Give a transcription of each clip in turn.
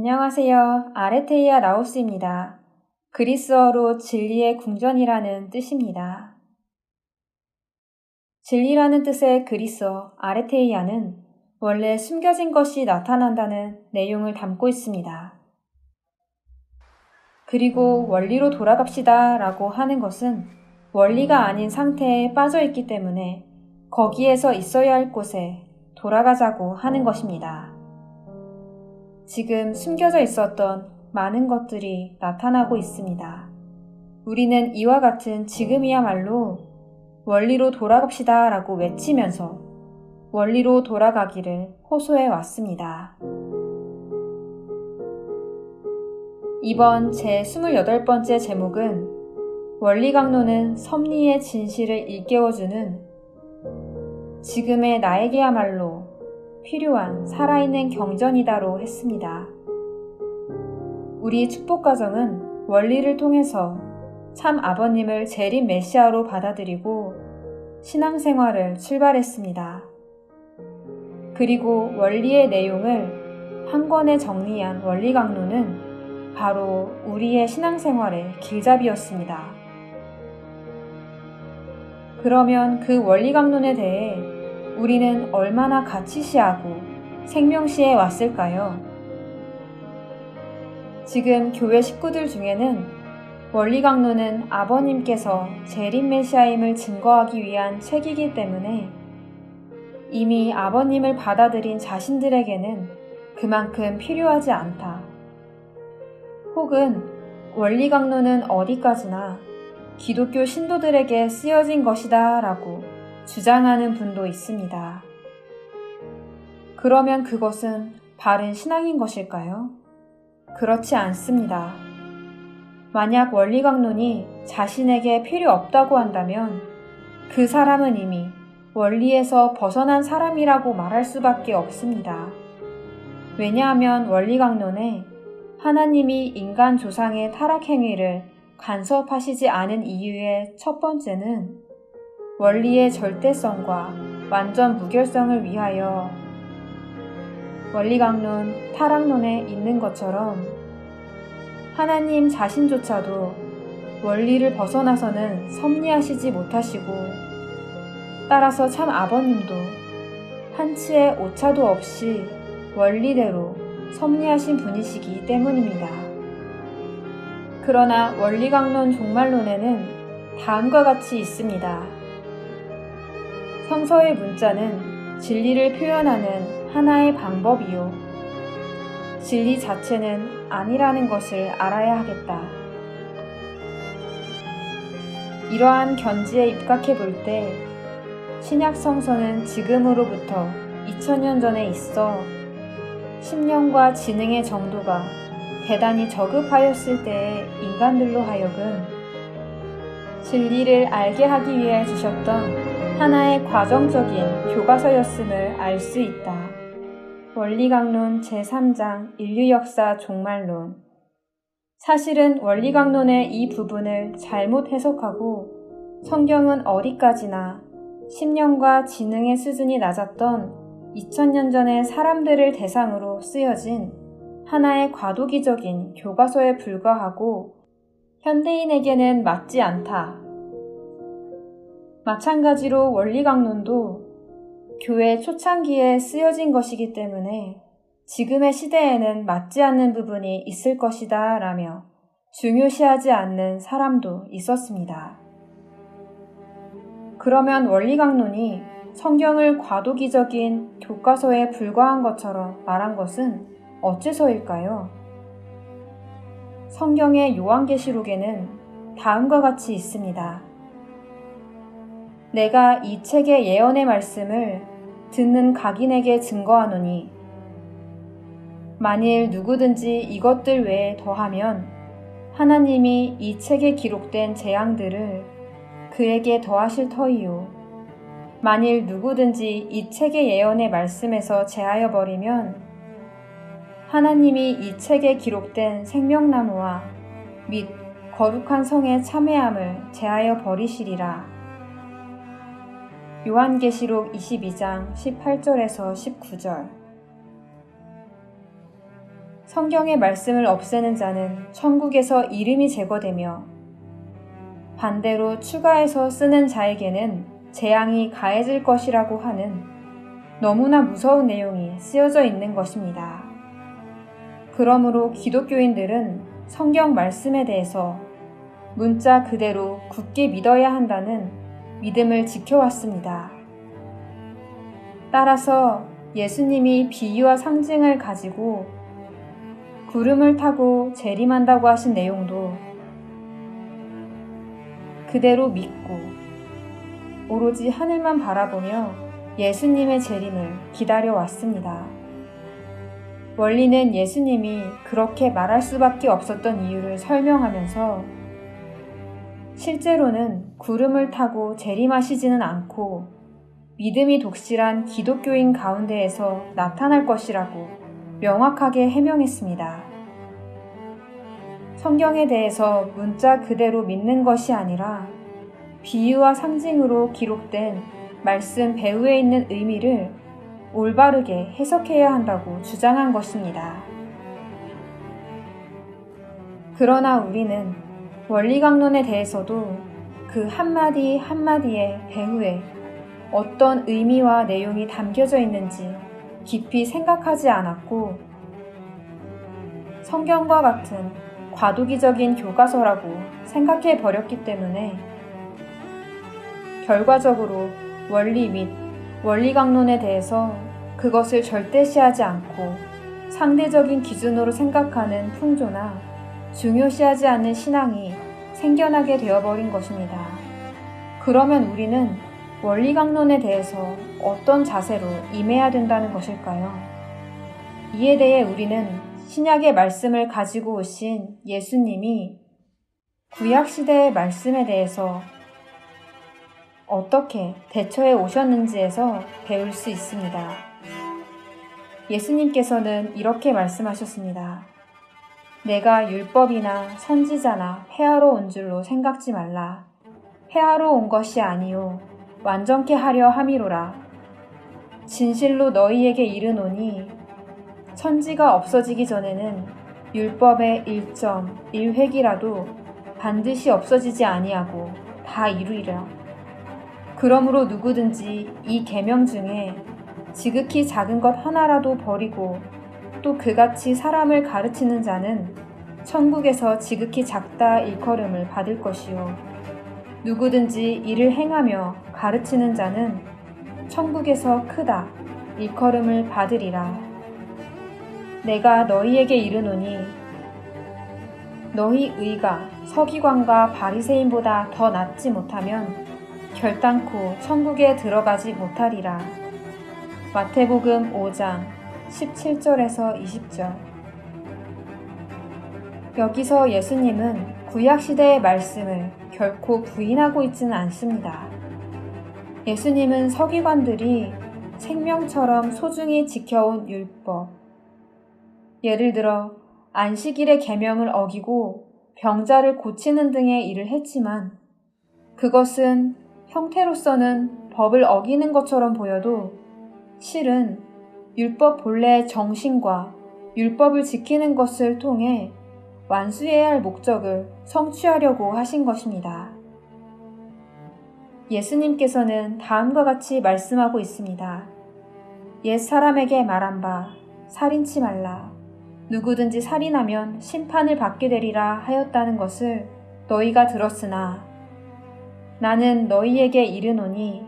안녕하세요. 아레테이아 나우스입니다. 그리스어로 진리의 궁전이라는 뜻입니다. 진리라는 뜻의 그리스어 아레테이아는 원래 숨겨진 것이 나타난다는 내용을 담고 있습니다. 그리고 원리로 돌아갑시다 라고 하는 것은 원리가 아닌 상태에 빠져 있기 때문에 거기에서 있어야 할 곳에 돌아가자고 하는 것입니다. 지금 숨겨져 있었던 많은 것들이 나타나고 있습니다. 우리는 이와 같은 지금이야말로 원리로 돌아갑시다 라고 외치면서 원리로 돌아가기를 호소해 왔습니다. 이번 제 28번째 제목은 원리 강론은 섭리의 진실을 일깨워주는 지금의 나에게야말로 필요한 살아있는 경전이다로 했습니다. 우리 축복가정은 원리를 통해서 참 아버님을 재림 메시아로 받아들이고 신앙생활을 출발했습니다. 그리고 원리의 내용을 한 권에 정리한 원리 강론은 바로 우리의 신앙생활의 길잡이였습니다. 그러면 그 원리 강론에 대해 우리는 얼마나 가치시하고 생명시해 왔을까요? 지금 교회 식구들 중에는 원리 강론은 아버님께서 재림 메시아임을 증거하기 위한 책이기 때문에 이미 아버님을 받아들인 자신들에게는 그만큼 필요하지 않다. 혹은 원리 강론은 어디까지나 기독교 신도들에게 쓰여진 것이다 라고 주장하는 분도 있습니다. 그러면 그것은 바른 신앙인 것일까요? 그렇지 않습니다. 만약 원리 강론이 자신에게 필요 없다고 한다면 그 사람은 이미 원리에서 벗어난 사람이라고 말할 수밖에 없습니다. 왜냐하면 원리 강론에 하나님이 인간 조상의 타락 행위를 간섭하시지 않은 이유의 첫 번째는 원리의 절대성과 완전 무결성을 위하여 원리 강론, 타락론에 있는 것처럼 하나님 자신조차도 원리를 벗어나서는 섭리하시지 못하시고 따라서 참 아버님도 한치의 오차도 없이 원리대로 섭리하신 분이시기 때문입니다. 그러나 원리 강론 종말론에는 다음과 같이 있습니다. 성서의 문자는 진리를 표현하는 하나의 방법이요. 진리 자체는 아니라는 것을 알아야 하겠다. 이러한 견지에 입각해 볼 때 신약 성서는 지금으로부터 2000년 전에 있어 심령과 지능의 정도가 대단히 저급하였을 때의 인간들로 하여금 진리를 알게 하기 위해 주셨던 하나의 과정적인 교과서였음을 알 수 있다. 원리 강론 제3장 인류 역사 종말론. 사실은 원리 강론의 이 부분을 잘못 해석하고 성경은 어디까지나 심령과 지능의 수준이 낮았던 2000년 전의 사람들을 대상으로 쓰여진 하나의 과도기적인 교과서에 불과하고 현대인에게는 맞지 않다. 마찬가지로 원리 강론도 교회 초창기에 쓰여진 것이기 때문에 지금의 시대에는 맞지 않는 부분이 있을 것이다 라며 중요시하지 않는 사람도 있었습니다. 그러면 원리 강론이 성경을 과도기적인 교과서에 불과한 것처럼 말한 것은 어째서일까요? 성경의 요한계시록에는 다음과 같이 있습니다. 내가 이 책의 예언의 말씀을 듣는 각인에게 증거하노니 만일 누구든지 이것들 외에 더하면 하나님이 이 책에 기록된 재앙들을 그에게 더하실 터이요. 만일 누구든지 이 책의 예언의 말씀에서 제하여 버리면 하나님이 이 책에 기록된 생명나무와 및 거룩한 성의 참회함을 제하여 버리시리라. 요한계시록 22장 18절에서 19절. 성경의 말씀을 없애는 자는 천국에서 이름이 제거되며 반대로 추가해서 쓰는 자에게는 재앙이 가해질 것이라고 하는 너무나 무서운 내용이 쓰여져 있는 것입니다. 그러므로 기독교인들은 성경 말씀에 대해서 문자 그대로 굳게 믿어야 한다는 믿음을 지켜왔습니다. 따라서 예수님이 비유와 상징을 가지고 구름을 타고 재림한다고 하신 내용도 그대로 믿고 오로지 하늘만 바라보며 예수님의 재림을 기다려왔습니다. 원리는 예수님이 그렇게 말할 수밖에 없었던 이유를 설명하면서 실제로는 구름을 타고 재림하시지는 않고 믿음이 독실한 기독교인 가운데에서 나타날 것이라고 명확하게 해명했습니다. 성경에 대해서 문자 그대로 믿는 것이 아니라 비유와 상징으로 기록된 말씀 배후에 있는 의미를 올바르게 해석해야 한다고 주장한 것입니다. 그러나 우리는 원리강론에 대해서도 그 한마디 한마디의 배후에 어떤 의미와 내용이 담겨져 있는지 깊이 생각하지 않았고 성경과 같은 과도기적인 교과서라고 생각해 버렸기 때문에 결과적으로 원리 및 원리강론에 대해서 그것을 절대시하지 않고 상대적인 기준으로 생각하는 풍조나 중요시하지 않는 신앙이 생겨나게 되어버린 것입니다. 그러면 우리는 원리강론에 대해서 어떤 자세로 임해야 된다는 것일까요? 이에 대해 우리는 신약의 말씀을 가지고 오신 예수님이 구약시대의 말씀에 대해서 어떻게 대처해 오셨는지에서 배울 수 있습니다. 예수님께서는 이렇게 말씀하셨습니다. 내가 율법이나 선지자나 폐하러 온 줄로 생각지 말라. 폐하러 온 것이 아니요 완전케 하려 함이로라. 진실로 너희에게 이르노니 천지가 없어지기 전에는 율법의 1.1획이라도 반드시 없어지지 아니하고 다 이루리라. 그러므로 누구든지 이 계명 중에 지극히 작은 것 하나라도 버리고 또 그같이 사람을 가르치는 자는 천국에서 지극히 작다 일컬음을 받을 것이요 누구든지 이를 행하며 가르치는 자는 천국에서 크다 일컬음을 받으리라. 내가 너희에게 이르노니 너희 의가 서기관과 바리새인보다 더 낫지 못하면 결단코 천국에 들어가지 못하리라. 마태복음 5장 17절에서 20절. 여기서 예수님은 구약시대의 말씀을 결코 부인하고 있지는 않습니다. 예수님은 서기관들이 생명처럼 소중히 지켜온 율법, 예를 들어 안식일의 계명을 어기고 병자를 고치는 등의 일을 했지만 그것은 형태로서는 법을 어기는 것처럼 보여도 실은 율법 본래의 정신과 율법을 지키는 것을 통해 완수해야 할 목적을 성취하려고 하신 것입니다. 예수님께서는 다음과 같이 말씀하고 있습니다. 옛 사람에게 말한 바 살인치 말라. 누구든지 살인하면 심판을 받게 되리라 하였다는 것을 너희가 들었으나 나는 너희에게 이르노니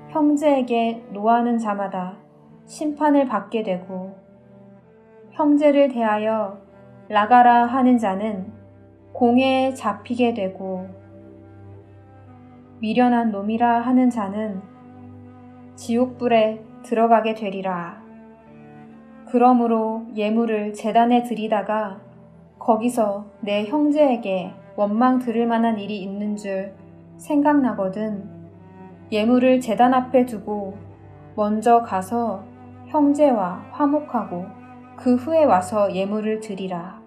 형제에게 노하는 자마다 심판을 받게 되고 형제를 대하여 나가라 하는 자는 공회에 잡히게 되고 미련한 놈이라 하는 자는 지옥불에 들어가게 되리라. 그러므로 예물을 제단에 드리다가 거기서 내 형제에게 원망 들을 만한 일이 있는 줄 생각나거든 예물을 제단 앞에 두고 먼저 가서 형제와 화목하고 그 후에 와서 예물을 드리라.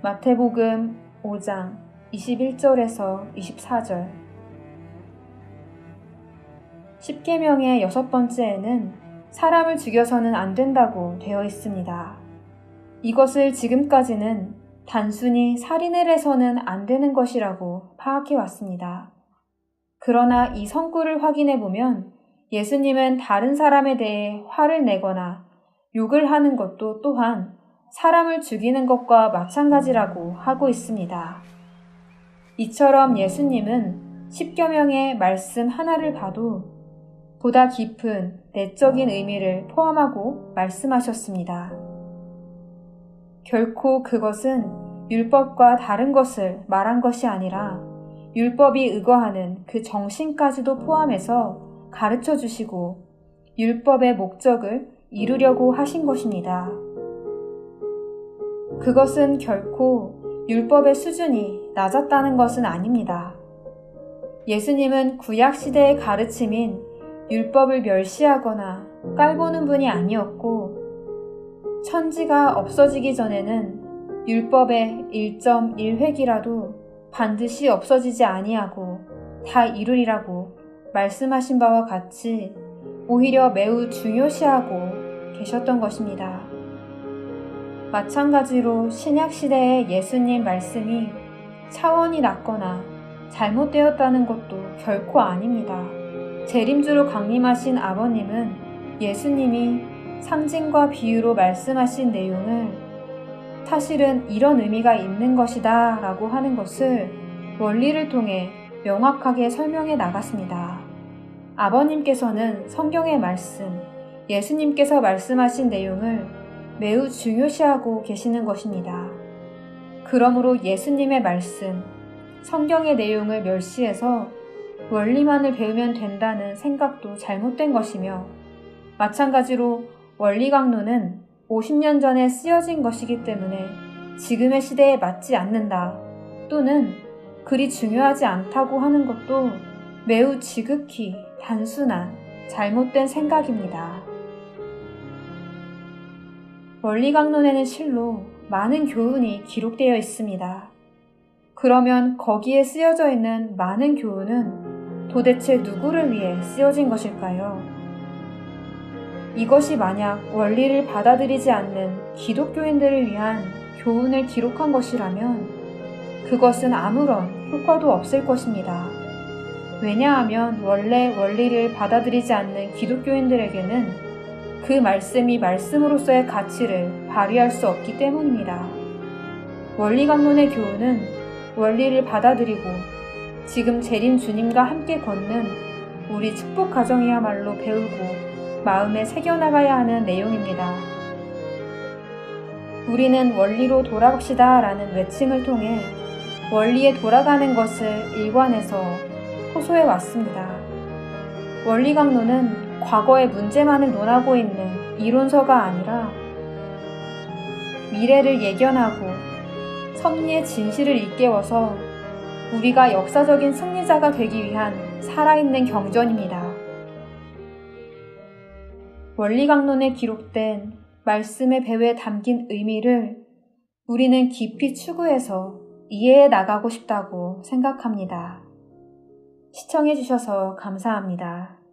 마태복음 5장 21절에서 24절. 십계명의 6번째에는 사람을 죽여서는 안 된다고 되어 있습니다. 이것을 지금까지는 단순히 살인을 해서는 안 되는 것이라고 파악해 왔습니다. 그러나 이 성구를 확인해 보면 예수님은 다른 사람에 대해 화를 내거나 욕을 하는 것도 또한 사람을 죽이는 것과 마찬가지라고 하고 있습니다. 이처럼 예수님은 10계명의 말씀 하나를 봐도 보다 깊은 내적인 의미를 포함하고 말씀하셨습니다. 결코 그것은 율법과 다른 것을 말한 것이 아니라 율법이 의거하는 그 정신까지도 포함해서 가르쳐 주시고 율법의 목적을 이루려고 하신 것입니다. 그것은 결코 율법의 수준이 낮았다는 것은 아닙니다. 예수님은 구약시대의 가르침인 율법을 멸시하거나 깔보는 분이 아니었고 천지가 없어지기 전에는 율법의 1.1획이라도 반드시 없어지지 아니하고 다 이루리라고 말씀하신 바와 같이 오히려 매우 중요시하고 계셨던 것입니다. 마찬가지로 신약시대의 예수님 말씀이 차원이 낮거나 잘못되었다는 것도 결코 아닙니다. 재림주로 강림하신 아버님은 예수님이 상징과 비유로 말씀하신 내용을 사실은 이런 의미가 있는 것이다 라고 하는 것을 원리를 통해 명확하게 설명해 나갔습니다. 아버님께서는 성경의 말씀, 예수님께서 말씀하신 내용을 매우 중요시하고 계시는 것입니다. 그러므로 예수님의 말씀, 성경의 내용을 멸시해서 원리만을 배우면 된다는 생각도 잘못된 것이며 마찬가지로 원리 강론은 50년 전에 쓰여진 것이기 때문에 지금의 시대에 맞지 않는다 또는 그리 중요하지 않다고 하는 것도 매우 지극히 단순한 잘못된 생각입니다. 원리 강론에는 실로 많은 교훈이 기록되어 있습니다. 그러면 거기에 쓰여져 있는 많은 교훈은 도대체 누구를 위해 쓰여진 것일까요? 이것이 만약 원리를 받아들이지 않는 기독교인들을 위한 교훈을 기록한 것이라면 그것은 아무런 효과도 없을 것입니다. 왜냐하면 원래 원리를 받아들이지 않는 기독교인들에게는 그 말씀이 말씀으로서의 가치를 발휘할 수 없기 때문입니다. 원리 강론의 교훈은 원리를 받아들이고 지금 재림 주님과 함께 걷는 우리 축복 가정이야말로 배우고 마음에 새겨나가야 하는 내용입니다. 우리는 원리로 돌아갑시다 라는 외침을 통해 원리에 돌아가는 것을 일관해서 호소해 왔습니다. 원리 강론은 과거의 문제만을 논하고 있는 이론서가 아니라 미래를 예견하고 섭리의 진실을 일깨워서 우리가 역사적인 승리자가 되기 위한 살아있는 경전입니다. 원리 강론에 기록된 말씀의 배후에 담긴 의미를 우리는 깊이 추구해서 이해해 나가고 싶다고 생각합니다. 시청해 주셔서 감사합니다.